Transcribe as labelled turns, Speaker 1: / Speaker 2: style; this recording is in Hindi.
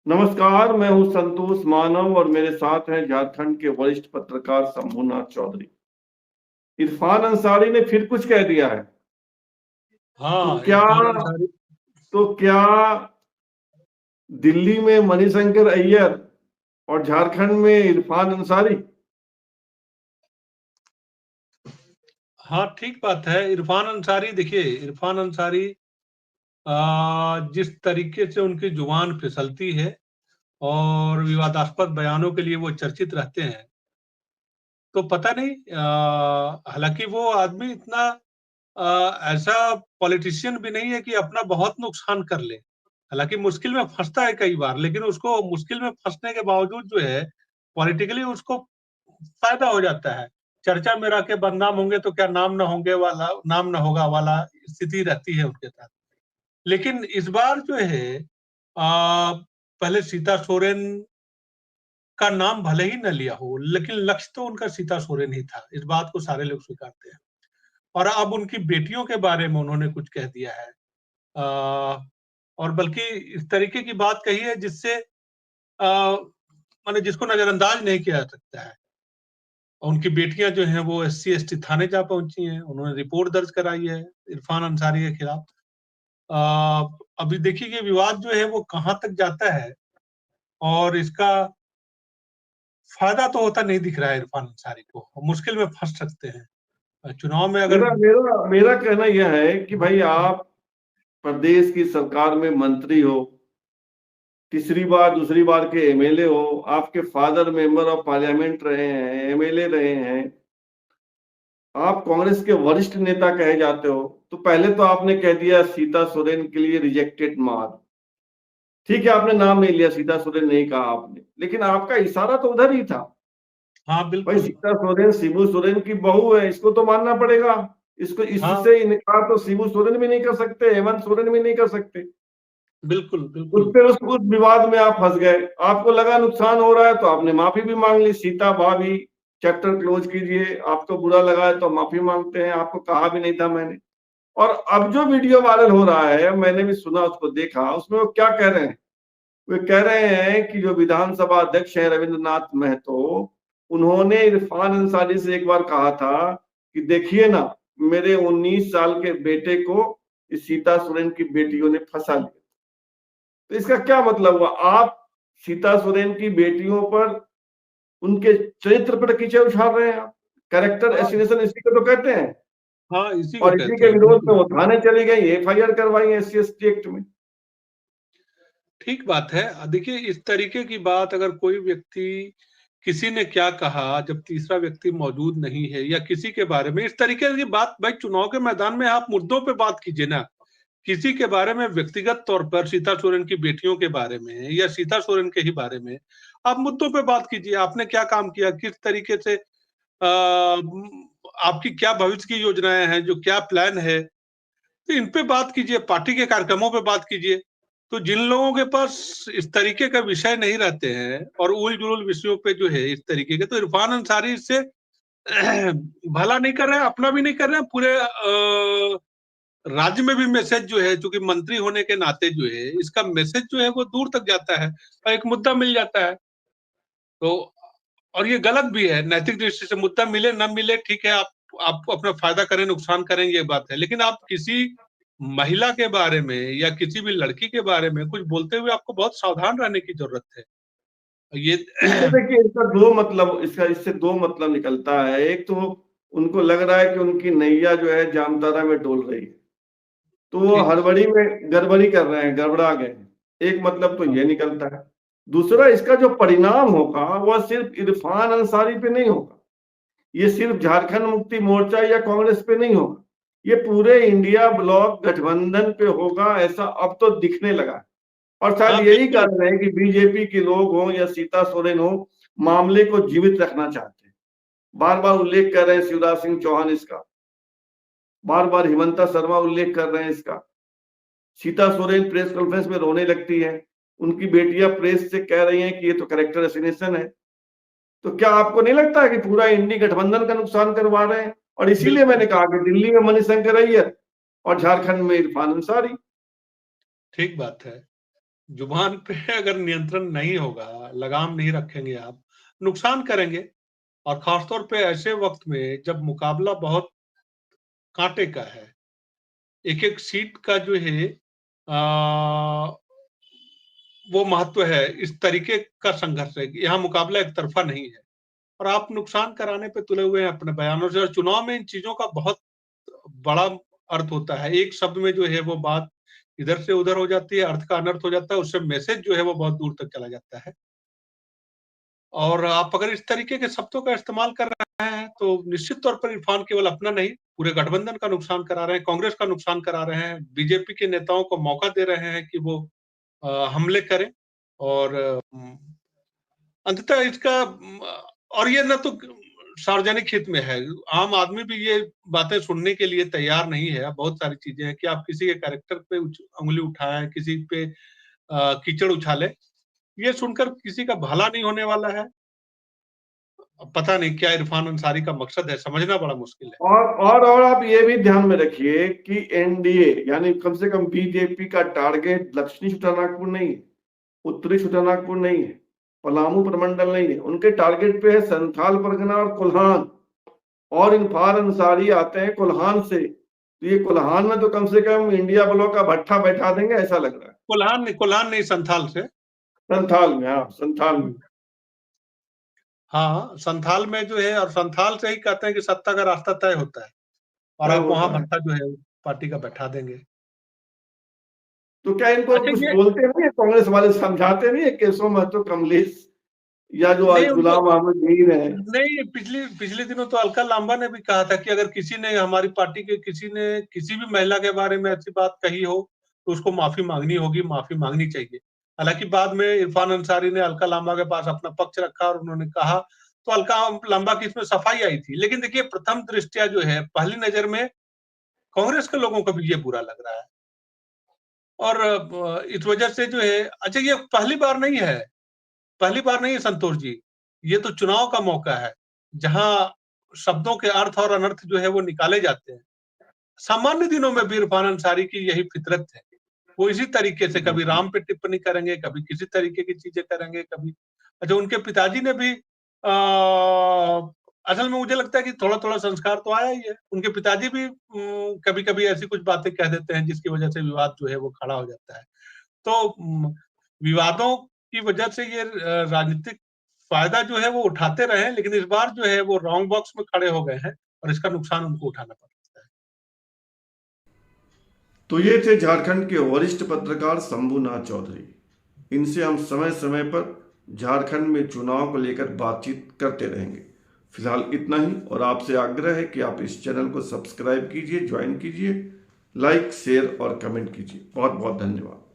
Speaker 1: नमस्कार, मैं हूं संतोष मानव और मेरे साथ हैं झारखंड के वरिष्ठ पत्रकार शंभुनाथ चौधरी। इरफान अंसारी ने फिर कुछ कह दिया है। तो
Speaker 2: हाँ,
Speaker 1: क्या
Speaker 2: इरफान अंसारी।
Speaker 1: तो क्या दिल्ली में मणिशंकर अय्यर और झारखंड में इरफान अंसारी?
Speaker 2: हाँ, ठीक बात है। इरफान अंसारी, देखिए, इरफान अंसारी जिस तरीके से उनकी जुबान फिसलती है और विवादास्पद बयानों के लिए वो चर्चित रहते हैं, तो पता नहीं, हालांकि वो आदमी इतना ऐसा पॉलिटिशियन भी नहीं है कि अपना बहुत नुकसान कर ले। हालांकि मुश्किल में फंसता है कई बार, लेकिन उसको मुश्किल में फंसने के बावजूद जो है, पॉलिटिकली उसको फायदा हो जाता है। चर्चा में रह के बदनाम होंगे तो क्या नाम न होंगे वाला, नाम न होगा वाला स्थिति रहती है उनके साथ। लेकिन इस बार जो है, पहले सीता सोरेन का नाम भले ही न लिया हो, लेकिन लक्ष्य तो उनका सीता सोरेन ही था। इस बात को सारे लोग स्वीकारते हैं। और अब उनकी बेटियों के बारे में उन्होंने कुछ कह दिया है, और बल्कि इस तरीके की बात कही है जिससे माने जिसको नजरअंदाज नहीं किया जा सकता है। उनकी बेटियां जो हैं वो SC ST थाने जा पहुंची हैं, उन्होंने रिपोर्ट दर्ज कराई है इरफान अंसारी के खिलाफ। अभी देखिए ये विवाद जो है वो कहां तक जाता है, और इसका फायदा तो होता नहीं दिख रहा है इरफान अंसारी को। मुश्किल में फंस सकते हैं चुनाव में अगर।
Speaker 1: मेरा मेरा मेरा कहना यह है कि भाई आप प्रदेश की सरकार में मंत्री हो, तीसरी बार दूसरी बार के एमएलए हो, आपके फादर मेंबर ऑफ पार्लियामेंट रहे हैं, एमएलए रहे हैं, आप कांग्रेस के वरिष्ठ नेता कहे जाते हो। तो पहले तो आपने कह दिया सीता सोरेन के लिए रिजेक्टेड मार। ठीक है, आपने नाम नहीं लिया, सीता सोरेन नहीं कहा आपने, लेकिन आपका इशारा तो उधर ही था।
Speaker 2: हाँ,
Speaker 1: भाई
Speaker 2: बिल्कुल।
Speaker 1: सीता सोरेन शिबू सोरेन की बहू है, इसको तो मानना पड़ेगा। इसको
Speaker 2: हाँ,
Speaker 1: इससे इनकार तो शिबू सोरेन भी नहीं कर सकते, हेमंत सोरेन भी नहीं कर सकते।
Speaker 2: बिल्कुल
Speaker 1: उस
Speaker 2: बिल्कुल।
Speaker 1: पे उस विवाद में आप फंस गए। आपको लगा नुकसान हो रहा है तो आपने माफी भी मांग ली, सीता भाभी चैप्टर क्लोज कीजिए। आपको बुरा लगा है तो माफी मांगते हैं, आपको कहा भी नहीं था मैंने। और अब जो वीडियो वायरल हो रहा है, मैंने भी सुना, उसको देखा, उसमें वो क्या कह रहे हैं। वे कह रहे हैं कि जो विधानसभा अध्यक्ष हैं रविंद्रनाथ महतो, उन्होंने इरफान अंसारी से एक बार कहा था कि देखिए ना, मेरे 19 साल के बेटे को इस सीता सोरेन की बेटियों ने फंसा लिया। तो इसका क्या मतलब हुआ? आप सीता सोरेन की बेटियों पर, उनके चरित्र पर कीचड़ उछाल रहे हैं। आप कैरेक्टर
Speaker 2: हाँ,
Speaker 1: एसिनेशन इसी को तो कहते हैं।
Speaker 2: हाँ, इसी को
Speaker 1: और इसी
Speaker 2: कहते
Speaker 1: के
Speaker 2: हैं,
Speaker 1: विरोध में
Speaker 2: बिल्कुल।
Speaker 1: वो थाने चली गई, FIR करवाई SC ST एक्ट में।
Speaker 2: ठीक बात है। देखिए, इस तरीके की बात अगर कोई व्यक्ति, किसी ने क्या कहा जब तीसरा व्यक्ति मौजूद नहीं है, या किसी के बारे में इस तरीके की बात, भाई चुनाव के मैदान में आप मुद्दों पे बात कीजिए ना। किसी के बारे में व्यक्तिगत तौर पर, सीता सोरेन की बेटियों के बारे में या सीता सोरेन के ही बारे में आप मुद्दों पे बात कीजिए। आपने क्या काम किया, किस तरीके से, आपकी क्या भविष्य की योजनाएं हैं, जो क्या प्लान है, तो इन पे बात कीजिए, पार्टी के कार्यक्रमों पे बात कीजिए। तो जिन लोगों के पास इस तरीके का विषय नहीं रहते हैं और उल जुल विषयों पे जो है इस तरीके के, तो इरफान अंसारी इससे भला नहीं कर रहे हैं, अपना भी नहीं कर रहे हैं, पूरे राज्य में भी मैसेज जो है, चूंकि मंत्री होने के नाते जो है इसका मैसेज जो है वो दूर तक जाता है और एक मुद्दा मिल जाता है। तो और ये गलत भी है नैतिक दृष्टि से। मुद्दा मिले न मिले, ठीक है, आप अपना फायदा करें नुकसान करें ये बात है, लेकिन आप किसी महिला के बारे में या किसी भी लड़की के बारे में कुछ बोलते हुए आपको बहुत सावधान रहने की जरूरत है। ये
Speaker 1: इससे देखिए, इससे दो मतलब निकलता है। एक तो उनको लग रहा है कि उनकी नैया जो है जामतारा में डोल रही है, तो वो
Speaker 2: ठीक।
Speaker 1: हड़बड़ी में गड़बड़ी कर रहे हैं, गड़बड़ा गए हैं। एक मतलब तो
Speaker 2: हाँ,
Speaker 1: ये निकलता है। दूसरा, इसका जो परिणाम होगा वह सिर्फ इरफान अंसारी पे नहीं होगा, ये सिर्फ झारखंड मुक्ति मोर्चा या कांग्रेस पे नहीं होगा, ये पूरे इंडिया ब्लॉक गठबंधन पे होगा, ऐसा अब तो दिखने लगा है। और
Speaker 2: हाँ,
Speaker 1: शायद यही
Speaker 2: बिल्कुल।
Speaker 1: कारण है कि बीजेपी के लोग हों या सीता सोरेन हो, मामले को जीवित रखना चाहते हैं। बार बार उल्लेख कर रहे हैं शिवराज सिंह चौहान इसका, बार बार हिमंता शर्मा उल्लेख कर रहे हैं इसका। सीता सोरेन प्रेस कॉन्फ्रेंस में रोने लगती है, उनकी बेटियां प्रेस से कह रही हैं कि ये तो कैरेक्टर एसिनेशन है। तो क्या आपको नहीं लगता है कि पूरा इंडी गठबंधन का नुकसान करवा रहे हैं? और इसीलिए
Speaker 2: बिल्कुल
Speaker 1: मैंने कहा कि दिल्ली में मणिशंकर अय्यर और झारखंड में इरफान अंसारी।
Speaker 2: ठीक बात है। जुबान पे अगर नियंत्रण नहीं होगा, लगाम नहीं रखेंगे आप, नुकसान करेंगे। और खासतौर पे ऐसे वक्त में जब मुकाबला बहुत कांटे का है, एक-एक सीट का जो है वो महत्व है, इस तरीके का संघर्ष है कि यहाँ मुकाबला एक तरफा नहीं है और आप नुकसान कराने पे तुले हुए हैं अपने बयानों से। और चुनाव में इन चीज़ों का बहुत बड़ा अर्थ होता है। एक शब्द में जो है वो बात इधर से उधर हो जाती है, अर्थ का अनर्थ हो जाता है, उससे मैसेज जो है वो बहुत दूर तक चला जाता है। और आप अगर इस तरीके के शब्दों का इस्तेमाल कर रहे हैं, तो निश्चित तौर पर इरफान केवल अपना नहीं, पूरे गठबंधन का नुकसान करा रहे हैं, कांग्रेस का नुकसान करा रहे हैं, बीजेपी के नेताओं को मौका दे रहे हैं कि वो हमले करें और अंततः इसका और ये ना तो सार्वजनिक हित में है, आम आदमी भी ये बातें सुनने के लिए तैयार नहीं है। बहुत सारी चीजें हैं कि आप किसी के कैरेक्टर पे उंगली उठाएं, किसी पे कीचड़ उछालें, ये सुनकर किसी का भला नहीं होने वाला है। पता नहीं क्या इरफान अंसारी का मकसद है, समझना बड़ा मुश्किल है।
Speaker 1: और आप ये भी ध्यान में रखिए कि एनडीए यानी कम से कम बीजेपी का टारगेट दक्षिणी छोटानागपुर नहीं है, उत्तरी छोटानागपुर नहीं है, पलामू प्रमंडल नहीं है, उनके टारगेट पे है संथाल परगना और कोल्हान। और इरफान अंसारी आते हैं कोल्हान से, तो ये कोल्हान में तो कम से कम इंडिया ब्लॉक का भट्ठा बैठा देंगे ऐसा लग रहा है।
Speaker 2: कोल्हान नहीं, संथाल से।
Speaker 1: संथाल में, हाँ संथाल में।
Speaker 2: हाँ, संथाल में जो है, और संथाल से ही कहते हैं कि सत्ता का रास्ता तय होता है और आप वहां भट्टा जो है पार्टी का बैठा देंगे।
Speaker 1: तो क्या इनको
Speaker 2: अच्छा,
Speaker 1: कुछ
Speaker 2: ये
Speaker 1: बोलते नहीं है कांग्रेस वाले, समझाते नहीं है केशव महतो, कमलेश या जो आज
Speaker 2: नहीं उनको
Speaker 1: गुलाम अहमद मीर है?
Speaker 2: नहीं, पिछले दिनों तो अलका लांबा ने भी कहा था कि अगर किसी ने हमारी पार्टी के किसी ने किसी भी महिला के बारे में ऐसी बात कही हो तो उसको माफी मांगनी होगी, माफी मांगनी चाहिए। हालांकि बाद में इरफान अंसारी ने अलका लांबा के पास अपना पक्ष रखा और उन्होंने कहा, तो अलका लांबा की इसमें सफाई आई थी। लेकिन देखिए, प्रथम दृष्टया जो है, पहली नजर में कांग्रेस के लोगों को भी ये बुरा लग रहा है और इस वजह से जो है, अच्छा ये पहली बार नहीं है संतोष जी, ये तो चुनाव का मौका है, जहां शब्दों के अर्थ और अनर्थ जो है वो निकाले जाते हैं। सामान्य दिनों में भी इरफान अंसारी की यही फितरत है, वो इसी तरीके से कभी राम पे टिप्पणी करेंगे, कभी किसी तरीके की चीजें करेंगे, कभी अच्छा उनके पिताजी ने भी असल में मुझे लगता है कि थोड़ा-थोड़ा संस्कार तो आया ही है। उनके पिताजी भी कभी-कभी ऐसी कुछ बातें कह देते हैं जिसकी वजह से विवाद जो है वो खड़ा हो जाता है। तो विवादों की वजह से ये राजनीतिक फायदा जो है वो उठाते रहे हैं, लेकिन इस बार जो है वो रॉन्ग बॉक्स में खड़े हो गए हैं और इसका नुकसान उनको उठाना पड़ सकता है।
Speaker 1: तो ये थे झारखंड के वरिष्ठ पत्रकार शंभुनाथ चौधरी। इनसे हम समय समय पर झारखंड में चुनाव को लेकर बातचीत करते रहेंगे। फिलहाल इतना ही, और आपसे आग्रह है कि आप इस चैनल को सब्सक्राइब कीजिए, ज्वाइन कीजिए, लाइक शेयर और कमेंट कीजिए। बहुत बहुत धन्यवाद।